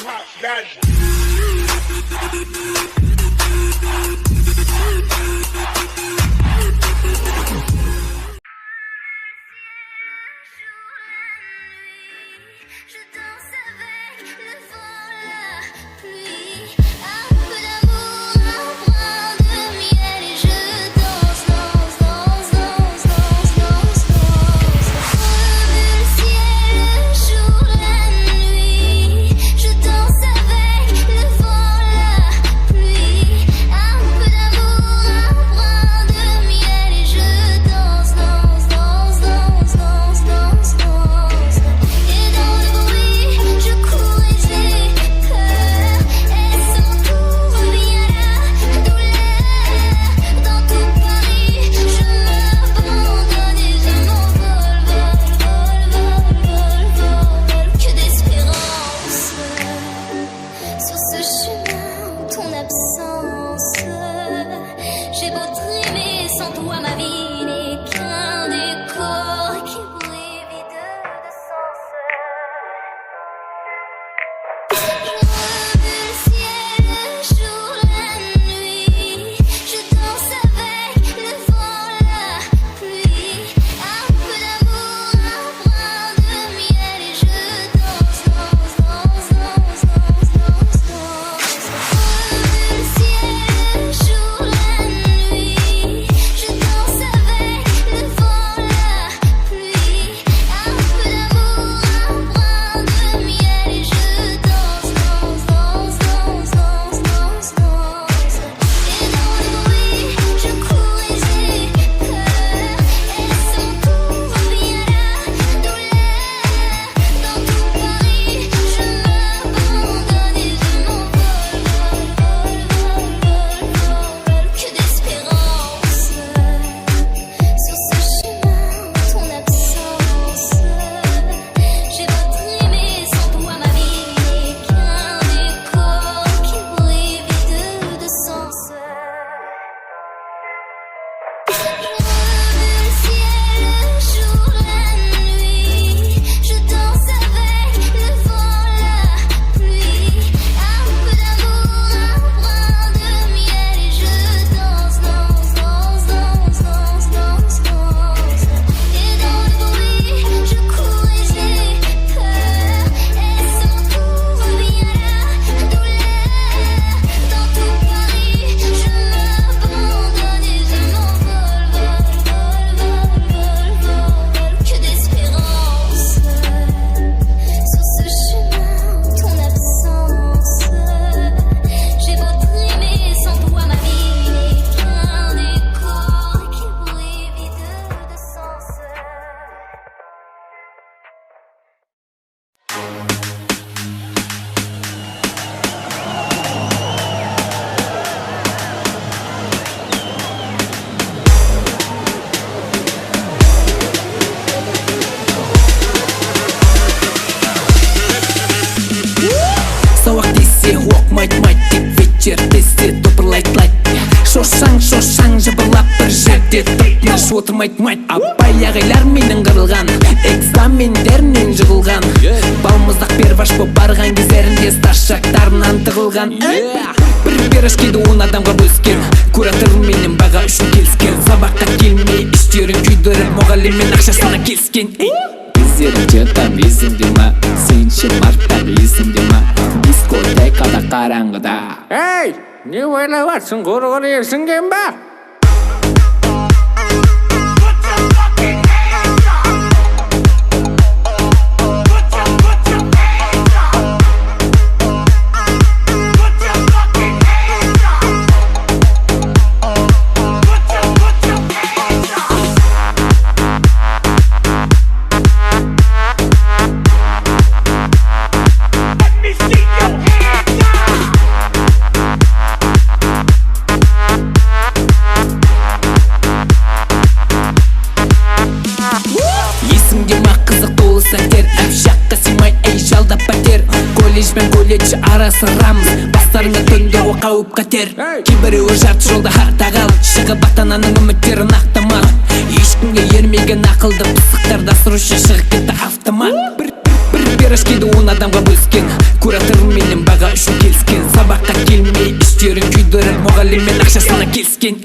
Top Gun. Je danse avec le vent, la pluie, un peu d'amour, un brin de miel et je danse, danse, danse, danse, danse, danse, danse. Revue le ciel, le jour, la nuit. Je danse avec le vent, la pluie, un peu d'amour, un brin de miel et je danse, danse, danse, danse, danse, danse, danse. Et dans le bruit, je cours et j'ai peur. Et sans tout revient la douleur. Dans tout Paris, je m'abandonne et je m'envole, vol, vol, vol, vol, vol. Que d'espérance sur ce chemin en ton absence. J'ai beau trimer sans toi, ma vie n'est qu'un décor qui brille vide de sens. Revue le ciel, le jour, la nuit. Je danse avec le vent, la pluie, un peu d'amour, un brin de miel et je danse, danse, danse, danse, danse, danse, danse. Revue le ciel, le jour, la nuit. Je danse avec le vent, la pluie, un peu d'amour, un brin de miel et je danse, danse, danse, danse, danse, danse, danse. Et dans le bruit, je cours et j'ai peur. Et sans tout revient la douleur. Dans tout Paris, je m'abandonne et je m'envole, vol, vol, vol, vol, vol. Que d'espérance sur ce chemin en ton absence. J'ai beau trimer sans toi, ma vie n'est qu'un décor qui brille vide de sens. Revue le ciel, le jour, la nuit. Je danse avec le vent, la pluie, un peu d'amour, un brin de miel et je danse, danse, danse, danse, danse, danse, danse. Et dans le bruit, je cours et j'ai peur. Et sans tout revient la douleur. Dans tout Paris, je m'abandonne et je m'envole, vol, vol, vol, vol, vol. Que d'espérance sur ce chemin en ton absence. J'ai beau trimer sans toi, ma vie n'est qu'un décor qui brille vide de sens. Сауақ десе оқымайды деп вечер десе топырлайды. Шошаң жыбырлап бір жерде тыныш отырмайды. Абай ағайлар менің қырылған, экзамендерінен жығылған. Балмұздақ перваш боп барған кездерінде старшактарынан тығылған. Бір пирожкиді 10 адамға бөліскен, куратор менен баға үшін келіскен. Сабаққа келмей іштерін күйдіріп мұғаліммен ақшасына келіскен. Кездерінде там есіңде ма, сенші марттан есіңде ма, дискотекада қараңғыда. Ей, не ойлап жатсың, құрғыр есіңген ба? колледж арасырамыз, бастарыңа төнді қауіп қатер. Кейбіреуі жарты жолда хартағал, шығып ата-ананың үміттерін ақтамақ. Ешкімге ермеген ақылды пысықтар дастырушы шығып кетті автомат. Бір пирожкиді 10 адамға бөліскен, куратор менен мұғаліммен ақшасына келіскен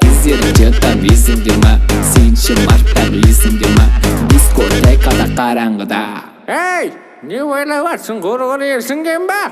кездері жатам есіңде ма сегізінші мартта есіңде ма дискотекада қараңғыда Ей, не ойлап жатсың, құрғыр есіңген ба?